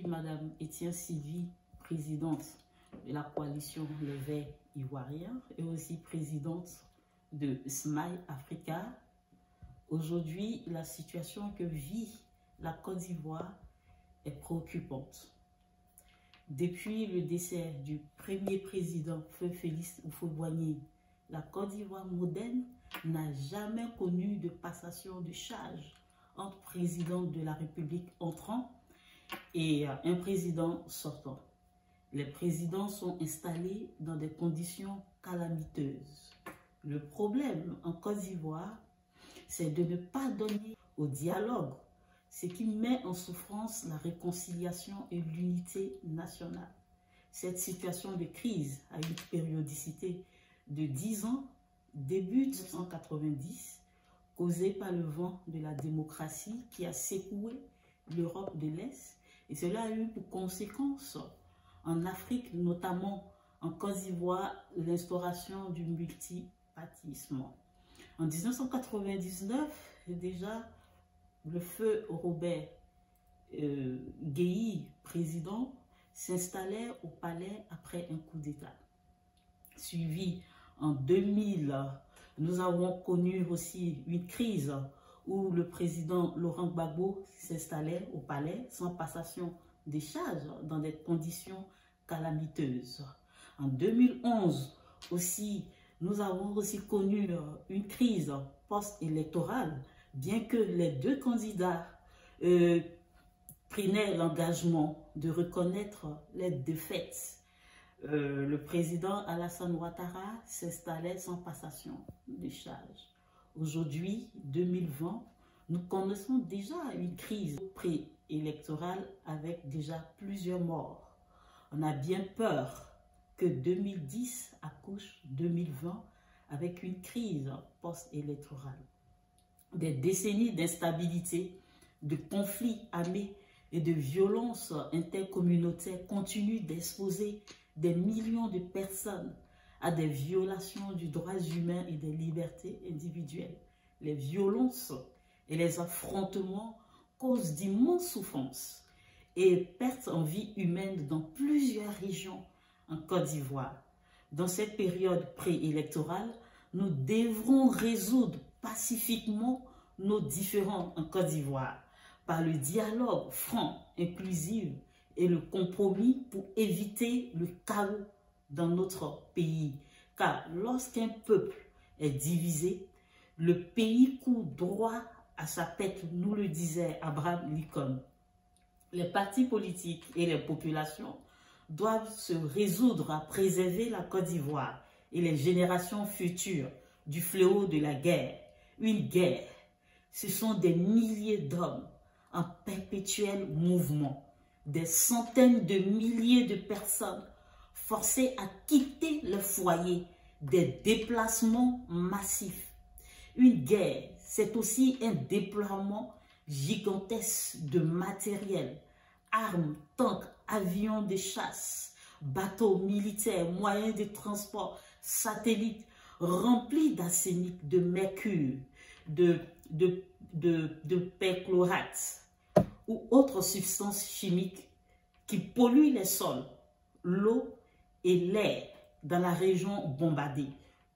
Madame Etienne Sylvie, présidente de la coalition Le Vert Ivoirien et aussi présidente de Smile Africa. Aujourd'hui, la situation que vit la Côte d'Ivoire est préoccupante. Depuis le décès du premier président, Feu Félix Houphouët-Boigny, la Côte d'Ivoire moderne n'a jamais connu de passation de charge entre président de la République entrant et un président sortant. Les présidents sont installés dans des conditions calamiteuses. Le problème en Côte d'Ivoire, c'est de ne pas donner au dialogue, ce qui met en souffrance la réconciliation et l'unité nationale. Cette situation de crise à une périodicité de 10 ans débute en 1990, causée par le vent de la démocratie qui a secoué l'Europe de l'Est. Et cela a eu pour conséquence en Afrique, notamment en Côte d'Ivoire, l'instauration du multipartisme. En 1999, déjà, le feu Robert Guèye, président, s'installait au palais après un coup d'État. Suivi en 2000, nous avons connu aussi une crise où le président Laurent Gbagbo s'installait au palais sans passation des charges dans des conditions calamiteuses. En 2011 aussi, nous avons aussi connu une crise post-électorale, bien que les deux candidats prenaient l'engagement de reconnaître les défaites. Le président Alassane Ouattara s'installait sans passation de charge. Aujourd'hui, 2020, nous connaissons déjà une crise préélectorale avec déjà plusieurs morts. On a bien peur que 2010 accouche 2020 avec une crise post-électorale. Des décennies d'instabilité, de conflits armés et de violences intercommunautaires continuent d'exposer des millions de personnes à des violations du droit humain et des libertés individuelles. Les violences et les affrontements causent d'immenses souffrances et pertes en vie humaine dans plusieurs régions en Côte d'Ivoire. Dans cette période préélectorale, nous devrons résoudre pacifiquement nos différends en Côte d'Ivoire par le dialogue franc, inclusif et le compromis pour éviter le chaos dans notre pays. Car lorsqu'un peuple est divisé, le pays court droit à sa tête, nous le disait Abraham Lincoln. Les partis politiques et les populations doivent se résoudre à préserver la Côte d'Ivoire et les générations futures du fléau de la guerre. Une guerre, ce sont des milliers d'hommes en perpétuel mouvement, des centaines de milliers de personnes forcées à quitter le foyer, des déplacements massifs. Une guerre, c'est aussi un déploiement gigantesque de matériel, armes, tanks, avions de chasse, bateaux militaires, moyens de transport, satellites remplis d'arsenic, de mercure, de perchlorate ou autres substances chimiques qui polluent les sols, l'eau et l'air dans la région bombardée.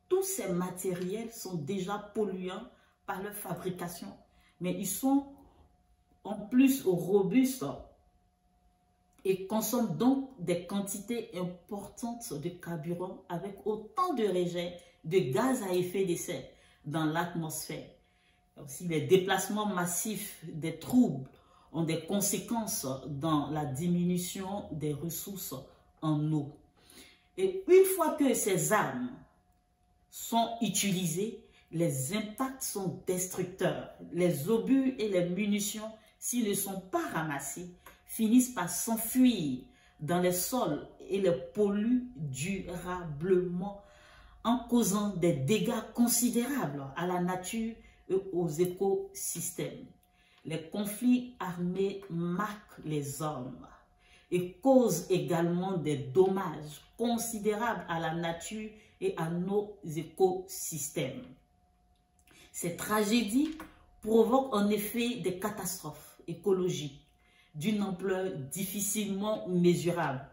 Tous ces matériels sont déjà polluants par leur fabrication, mais ils sont en plus robustes et consomment donc des quantités importantes de carburant avec autant de rejets de gaz à effet de serre dans l'atmosphère. Aussi, les déplacements massifs des troupes ont des conséquences dans la diminution des ressources en eau. Et une fois que ces armes sont utilisées, les impacts sont destructeurs. Les obus et les munitions, s'ils ne sont pas ramassés, finissent par s'enfuir dans les sols et les polluent durablement en causant des dégâts considérables à la nature et aux écosystèmes. Les conflits armés marquent les hommes et causent également des dommages considérables à la nature et à nos écosystèmes. Ces tragédies provoquent en effet des catastrophes écologiques, d'une ampleur difficilement mesurable.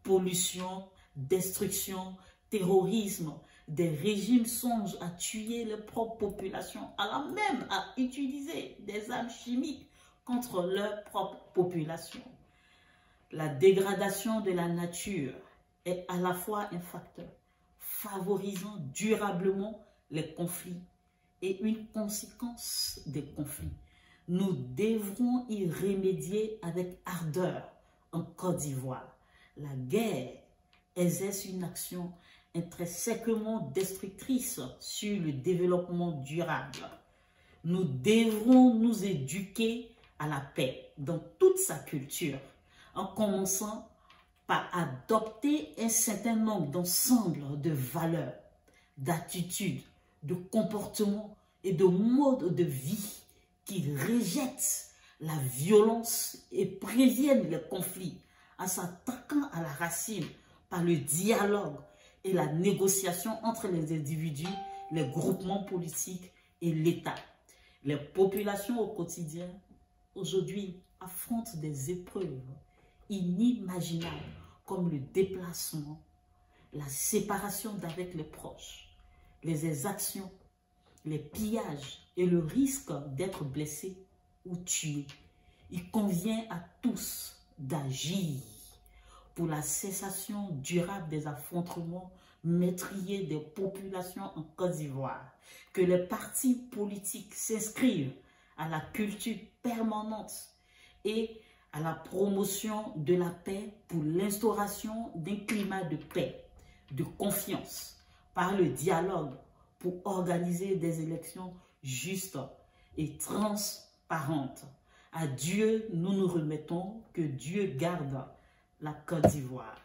Pollution, destruction, terrorisme, des régimes songent à tuer leurs propres populations, allant même à utiliser des armes chimiques contre leur propre population. La dégradation de la nature est à la fois un facteur favorisant durablement les conflits et une conséquence des conflits. Nous devrons y remédier avec ardeur en Côte d'Ivoire. La guerre exerce une action intrinsèquement destructrice sur le développement durable. Nous devrons nous éduquer à la paix dans toute sa culture, en commençant par adopter un certain nombre d'ensembles de valeurs, d'attitudes, de comportements et de modes de vie qui rejettent la violence et préviennent les conflits en s'attaquant à la racine par le dialogue et la négociation entre les individus, les groupements politiques et l'État. Les populations au quotidien, aujourd'hui, affrontent des épreuves inimaginables comme le déplacement, la séparation d'avec les proches, les exactions, les pillages et le risque d'être blessés ou tués. Il convient à tous d'agir pour la cessation durable des affrontements meurtriers des populations en Côte d'Ivoire, que les partis politiques s'inscrivent à la culture permanente et à la promotion de la paix pour l'instauration d'un climat de paix, de confiance, par le dialogue pour organiser des élections justes et transparentes. À Dieu, nous nous remettons, que Dieu garde la Côte d'Ivoire.